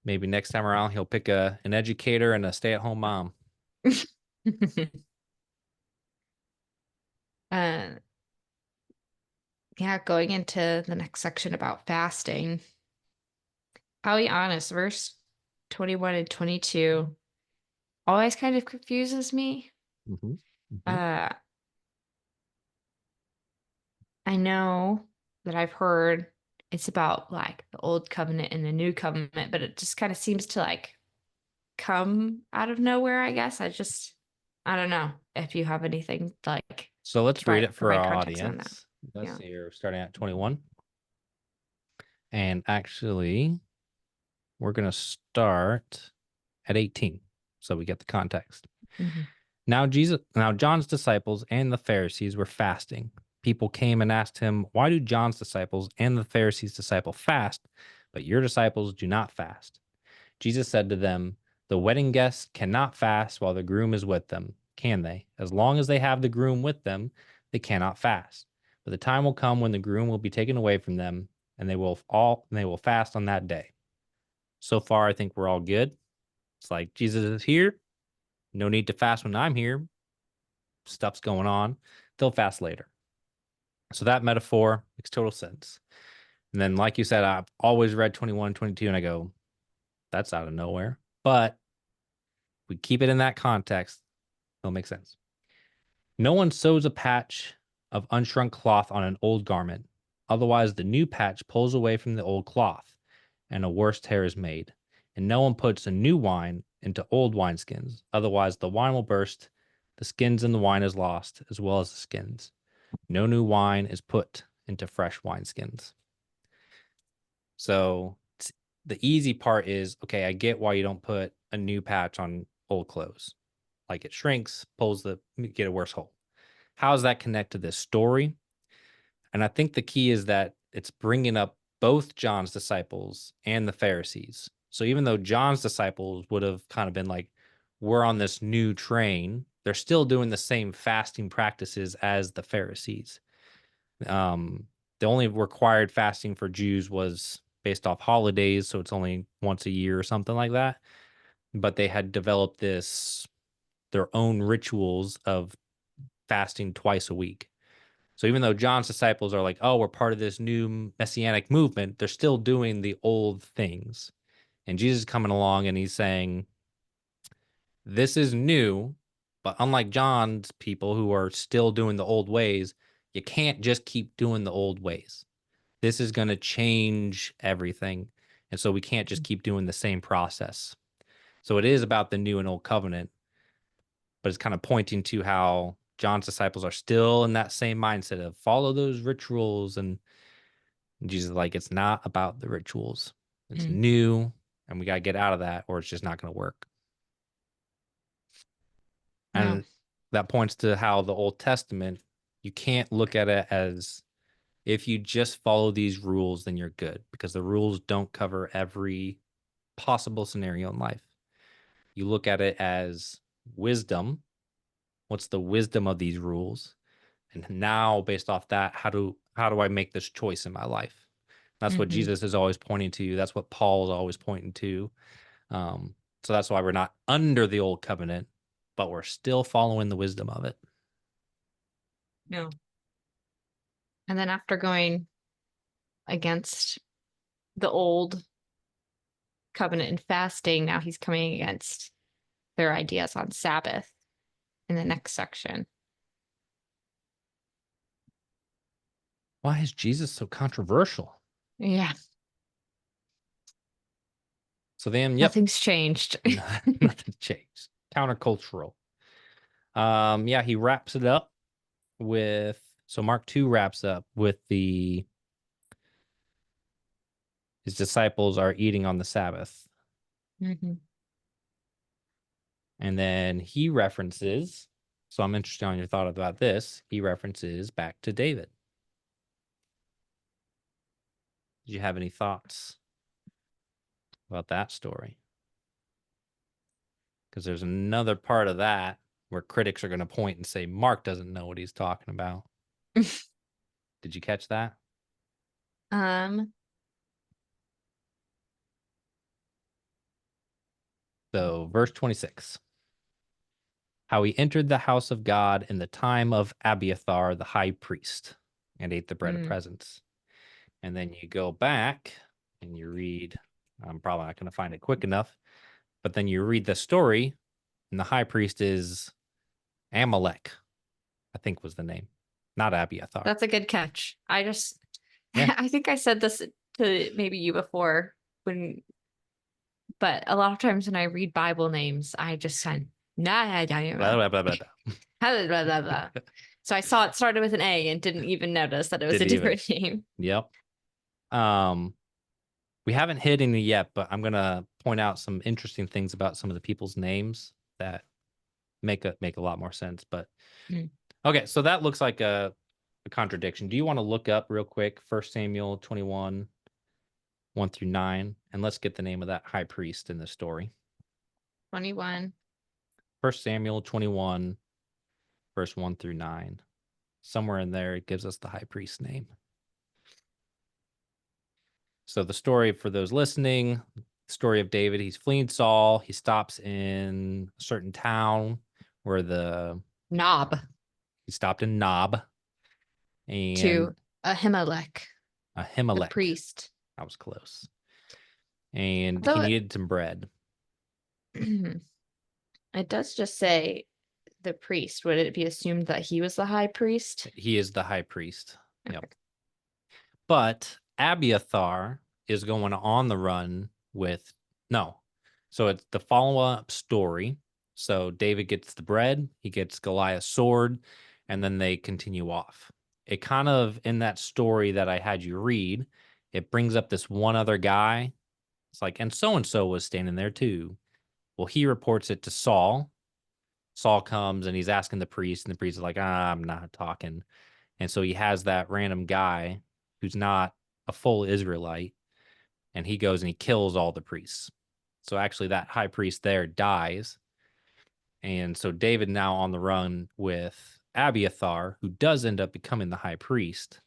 Maybe next time around he'll pick an educator and a stay-at-home mom. uh, yeah, going into the next section about fasting. I'll be honest, verse 21 and 22 always kind of confuses me. Mm-hmm. Mm-hmm. Uh, I know that I've heard it's about like the old covenant and the new covenant, but it just kind of seems to like come out of nowhere, I guess. I don't know if you have anything like So to let's read it for provide our context on that. audience. Let's Yeah. see here, starting at 21. And actually, we're going to start at 18. So we get the context. Hmm. Now John's disciples and the Pharisees were fasting. People came and asked him, "Why do John's disciples and the Pharisees' disciple fast, but your disciples do not fast?" Jesus said to them, "The wedding guests cannot fast while the groom is with them, can they? As long as they have the groom with them, they cannot fast. But the time will come when the groom will be taken away from them, and they will fast on that day." So far, I think we're all good. It's like Jesus is here. No need to fast when I'm here. Stuff's going on. They'll fast later. So that metaphor makes total sense. And then, like you said, I've always read 21, 22, and I go, that's out of nowhere. But we keep it in that context, it'll make sense. No one sews a patch of unshrunk cloth on an old garment. Otherwise, the new patch pulls away from the old cloth, and a worse tear is made. And no one puts a new wine into old wineskins. Otherwise, the wine will burst, the skins and the wine is lost, as well as the skins. No new wine is put into fresh wineskins. So the easy part is okay, I get why you don't put a new patch on old clothes. Like it shrinks, get a worse hole. How does that connect to this story? And I think the key is that it's bringing up both John's disciples and the Pharisees. So even though John's disciples would have kind of been like, we're on this new train, they're still doing the same fasting practices as the Pharisees. The only required fasting for Jews was based off holidays, so it's only once a year or something like that. But they had developed their own rituals of fasting twice a week. So even though John's disciples are like, oh, we're part of this new messianic movement, they're still doing the old things. And Jesus is coming along and he's saying, this is new, but unlike John's people who are still doing the old ways, you can't just keep doing the old ways. This is going to change everything. And so we can't just keep doing the same process. So it is about the new and old covenant, but it's kind of pointing to how John's disciples are still in that same mindset of follow those rituals. And Jesus is like, it's not about the rituals. It's new, and we got to get out of that, or it's just not going to work. No. And that points to how the Old Testament, you can't look at it as if you just follow these rules, then you're good, because the rules don't cover every possible scenario in life. You look at it as wisdom. What's the wisdom of these rules? And now, based off that, how do I make this choice in my life? That's what Jesus is always pointing to. That's what Paul is always pointing to. So that's why we're not under the old covenant, but we're still following the wisdom of it. No. And then after going against the old covenant and fasting, now he's coming against their ideas on Sabbath in the next section. Why is Jesus so controversial? Yeah. So then, yep. Nothing's changed. Nothing's changed. Countercultural. Yeah, he wraps it up with, so Mark 2 wraps up with his disciples are eating on the Sabbath. And then he references, so I'm interested on your thought about this. He references back to David. Did you have any thoughts about that story? Because there's another part of that where critics are going to point and say, Mark doesn't know what he's talking about. Did you catch that? So, verse 26. How he entered the house of God in the time of Abiathar, the high priest, and ate the bread of presence. And then you go back and you read, I'm probably not going to find it quick enough, but then you read the story, and the high priest is Amalek, I think was the name, not Abiathar. That's a good catch. Yeah. I think I said this to maybe you before, but a lot of times when I read Bible names, I just kind Blah, blah, blah, blah, blah. So I saw it started with an A and didn't even notice that it was a different name. Yep. We haven't hit any yet, but I'm gonna point out some interesting things about some of the people's names that make a lot more sense. But okay, so that looks like a contradiction. Do you want to look up real quick 1 Samuel 21, 1 through 9, and let's get the name of that high priest in the story. 21. 1 Samuel 21, verse 1 through 9. Somewhere in there, it gives us the high priest's name. So the story, for those listening, story of David, he's fleeing Saul. He stops in a certain town where he stopped in Nob. And to Ahimelech. Ahimelech. The priest. That was close. And he needed some bread. It does just say the priest. Would it be assumed that he was the high priest? He is the high priest. Okay. Yep. But Abiathar is going on the run so it's the follow-up story. So David gets the bread, he gets Goliath's sword, and then they continue off. It kind of, in that story that I had you read, it brings up this one other guy. It's like, and so was standing there too. Well, he reports it to Saul. Saul comes and he's asking the priest, and the priest is like, I'm not talking. And so he has that random guy who's not a full Israelite, and he goes and he kills all the priests. So actually, that high priest there dies. And so David now on the run with Abiathar, who does end up becoming the high priest.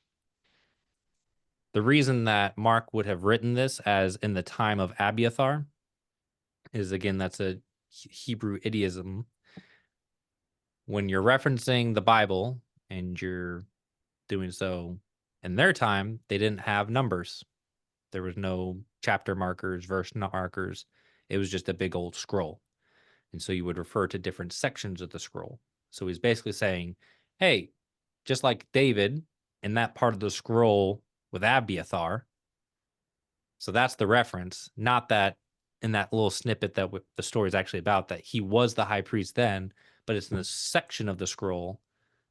The reason that Mark would have written this as in the time of Abiathar is, again, that's a Hebrew idiom. When you're referencing the Bible and you're doing so in their time, they didn't have numbers. There was no chapter markers, verse markers. It was just a big old scroll. And so you would refer to different sections of the scroll. So he's basically saying, hey, just like David in that part of the scroll with Abiathar. So that's the reference, not that in that little snippet that the story is actually about, that he was the high priest then, but it's in the section of the scroll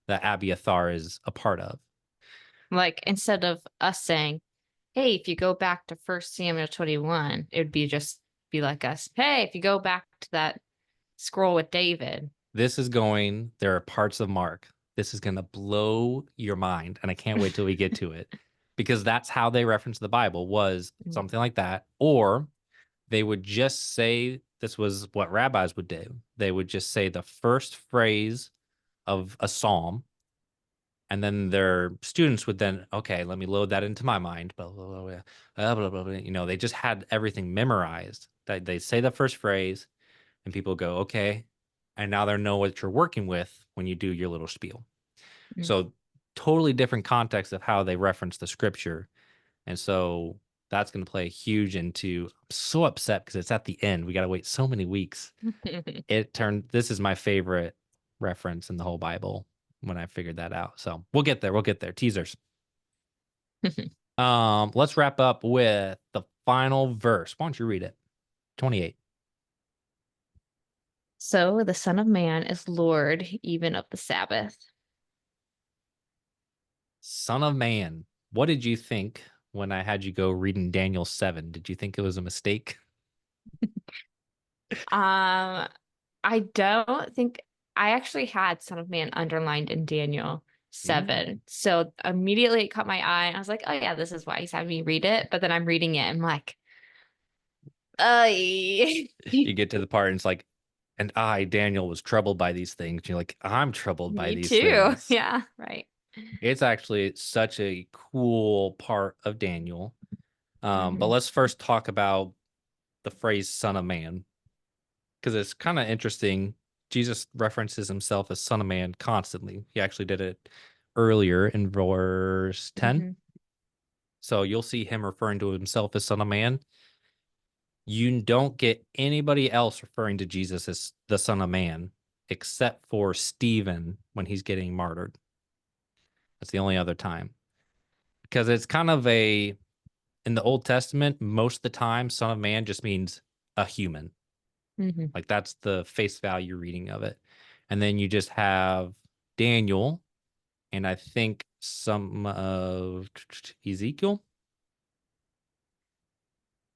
that Abiathar is a part of. Like, instead of us saying, hey, if you go back to 1 Samuel 21, it would be like us. Hey, if you go back to that scroll with David. There are parts of Mark. This is going to blow your mind. And I can't wait till we get to it, because that's how they reference the Bible, was something like that. Or they would just say, this was what rabbis would do. They would just say the first phrase of a psalm, and then their students would then, okay, let me load that into my mind. Blah, blah, blah, blah, blah, blah, blah. You know, they just had everything memorized. They say the first phrase, and people go, okay. And now they know what you're working with when you do your little spiel. Mm. So totally different context of how they reference the scripture. And so that's going to play huge into, I'm so upset because it's at the end. We got to wait so many weeks. This is my favorite reference in the whole Bible when I figured that out. So we'll get there. Teasers. Let's wrap up with the final verse. Why don't you read it? 28. So the Son of Man is Lord even of the Sabbath. Son of Man. What did you think when I had you go reading Daniel 7? Did you think it was a mistake? I don't think I actually had Son of Man underlined in Daniel 7. So immediately it caught my eye. And I was like, oh yeah, this is why he's having me read it. But then I'm reading it and I'm like, you get to the part and it's like, and I, Daniel, was troubled by these things. You're like, I'm troubled by me these too. things. Yeah, right. It's actually such a cool part of Daniel. But let's first talk about the phrase Son of Man, because it's kind of interesting. Jesus references himself as Son of Man constantly. He actually did it earlier in verse 10. So you'll see him referring to himself as Son of Man. You don't get anybody else referring to Jesus as the Son of Man except for Stephen when he's getting martyred. That's the only other time. Because it's kind of in the Old Testament, most of the time, Son of Man just means a human. Like that's the face value reading of it. And then you just have Daniel, and I think some of Ezekiel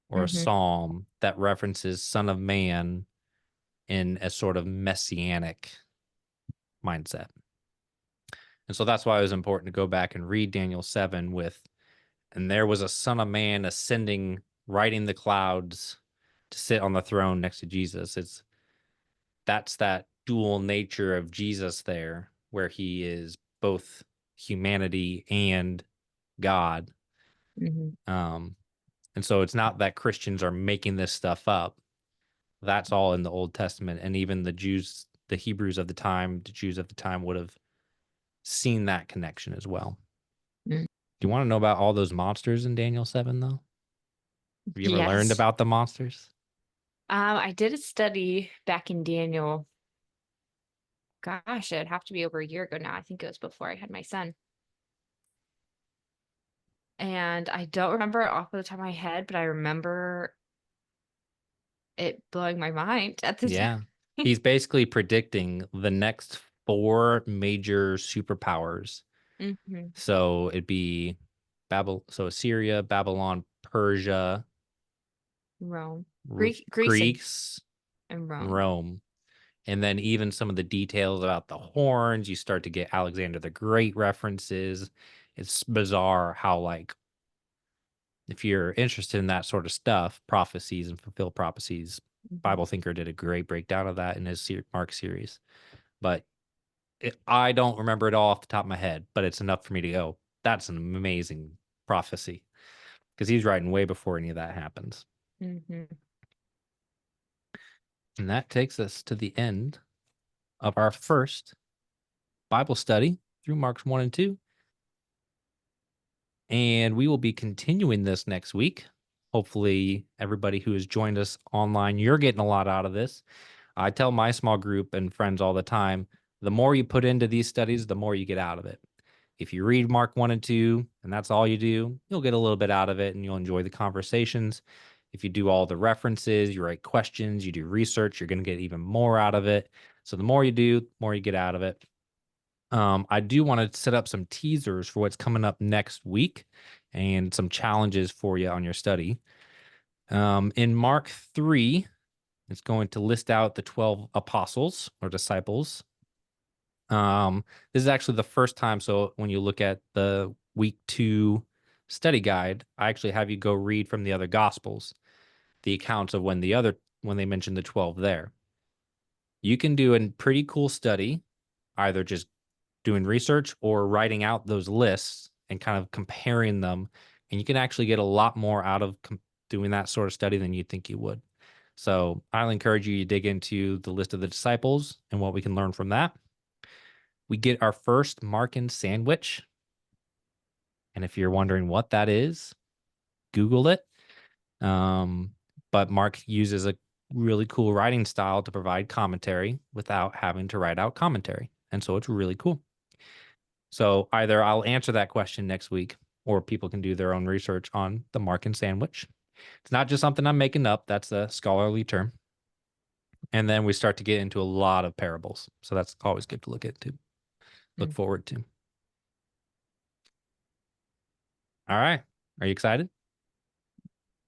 or a psalm that references Son of Man in a sort of messianic mindset. And so that's why it was important to go back and read Daniel 7 and there was a Son of Man ascending, riding the clouds to sit on the throne next to Jesus. That's that dual nature of Jesus there, where he is both humanity and God. And so it's not that Christians are making this stuff up. That's all in the Old Testament. And even the Jews, the Jews of the time would have seen that connection as well. Do you want to know about all those monsters in Daniel 7, though? Have you ever learned about the monsters? I did a study back in Daniel. Gosh, it'd have to be over a year ago now. I think it was before I had my son. And I don't remember it off the top of my head, but I remember it blowing my mind at the time. He's basically predicting the next 4 major superpowers. So it'd be Assyria, Babylon, Persia, Rome, Greeks, and Rome. And then even some of the details about the horns, you start to get Alexander the Great references. It's bizarre how if you're interested in that sort of stuff, prophecies and fulfilled prophecies, Bible Thinker did a great breakdown of that in his Mark series. But I don't remember it all off the top of my head, but it's enough for me to go, that's an amazing prophecy, because he's writing way before any of that happens. Mm-hmm. And that takes us to the end of our first Bible study through Marks 1 and 2. And we will be continuing this next week. Hopefully, everybody who has joined us online, you're getting a lot out of this. I tell my small group and friends all the time, the more you put into these studies, the more you get out of it. If you read Mark 1 and 2, and that's all you do, you'll get a little bit out of it and you'll enjoy the conversations. If you do all the references, you write questions, you do research, you're going to get even more out of it. So the more you do, the more you get out of it. I do want to set up some teasers for what's coming up next week and some challenges for you on your study. In Mark 3, it's going to list out the 12 apostles or disciples. This is actually the first time. So when you look at the week 2 study guide, I actually have you go read from the other gospels, the accounts of when they mentioned the 12 there. You can do a pretty cool study, either just doing research or writing out those lists and kind of comparing them. And you can actually get a lot more out of doing that sort of study than you think you would. So I'll encourage you to dig into the list of the disciples and what we can learn from that. We get our first Markan sandwich. And if you're wondering what that is, Google it. But Mark uses a really cool writing style to provide commentary without having to write out commentary. And so it's really cool. So either I'll answer that question next week, or people can do their own research on the Markan sandwich. It's not just something I'm making up. That's a scholarly term. And then we start to get into a lot of parables. So that's always good to look forward to. All right. Are you excited?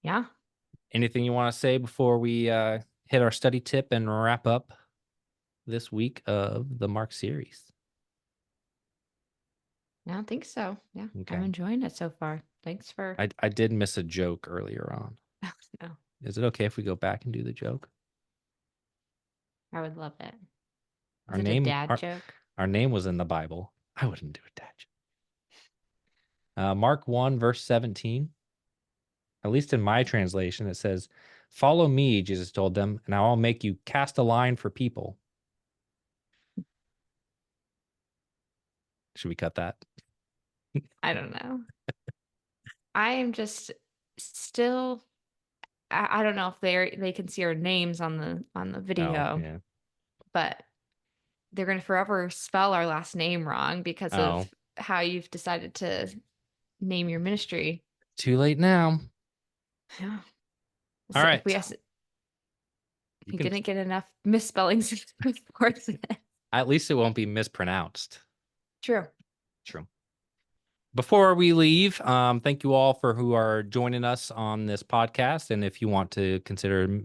Yeah. Anything you want to say before we hit our study tip and wrap up this week of the Mark series? I don't think so. Yeah. Okay. I'm enjoying it so far. Thanks for. I did miss a joke earlier on. No, Is it okay if we go back and do the joke? I would love it. Our Is it name, a dad joke? Our name was in the Bible. I wouldn't do a dad joke. Mark 1, verse 17. At least in my translation, it says, "Follow me," Jesus told them, "and I'll make you cast a line for people." Should we cut that? I don't know. I am just still. I don't know if they can see our names on the video, yeah. but they're going to forever spell our last name wrong because of how you've decided to name your ministry. Too late now. Yeah. All So right. if we asked, he didn't get enough misspellings before. At least it won't be mispronounced. True. Before we leave, thank you all for who are joining us on this podcast. And if you want to consider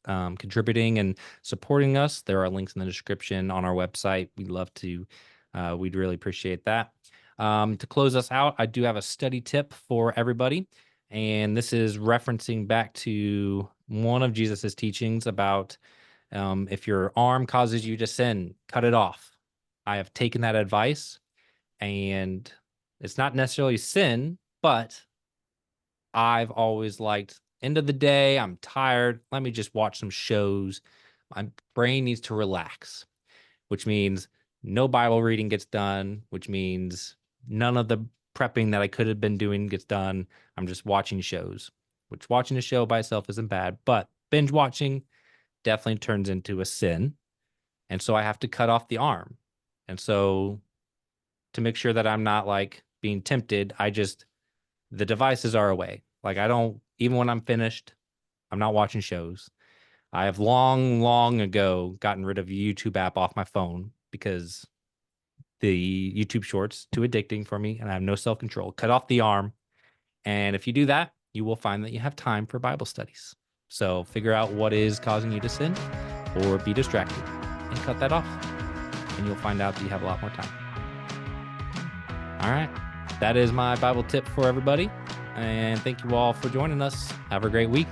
contributing and supporting us, there are links in the description on our website. We'd really appreciate that. To close us out, I do have a study tip for everybody. And this is referencing back to one of Jesus's teachings about if your arm causes you to sin, cut it off. I have taken that advice, and it's not necessarily sin, but I've always liked, end of the day, I'm tired. Let me just watch some shows. My brain needs to relax, which means no Bible reading gets done, which means none of the prepping that I could have been doing gets done. I'm just watching shows, which watching a show by itself isn't bad, but binge watching definitely turns into a sin. And so I have to cut off the arm. And so to make sure that I'm not like being tempted, the devices are away. Like even when I'm finished, I'm not watching shows. I have long ago gotten rid of the YouTube app off my phone because the YouTube shorts too addicting for me and I have no self-control. Cut off the arm. And if you do that, you will find that you have time for Bible studies. So figure out what is causing you to sin or be distracted and cut that off. And you'll find out that you have a lot more time. All right. That is my Bible tip for everybody. And thank you all for joining us. Have a great week.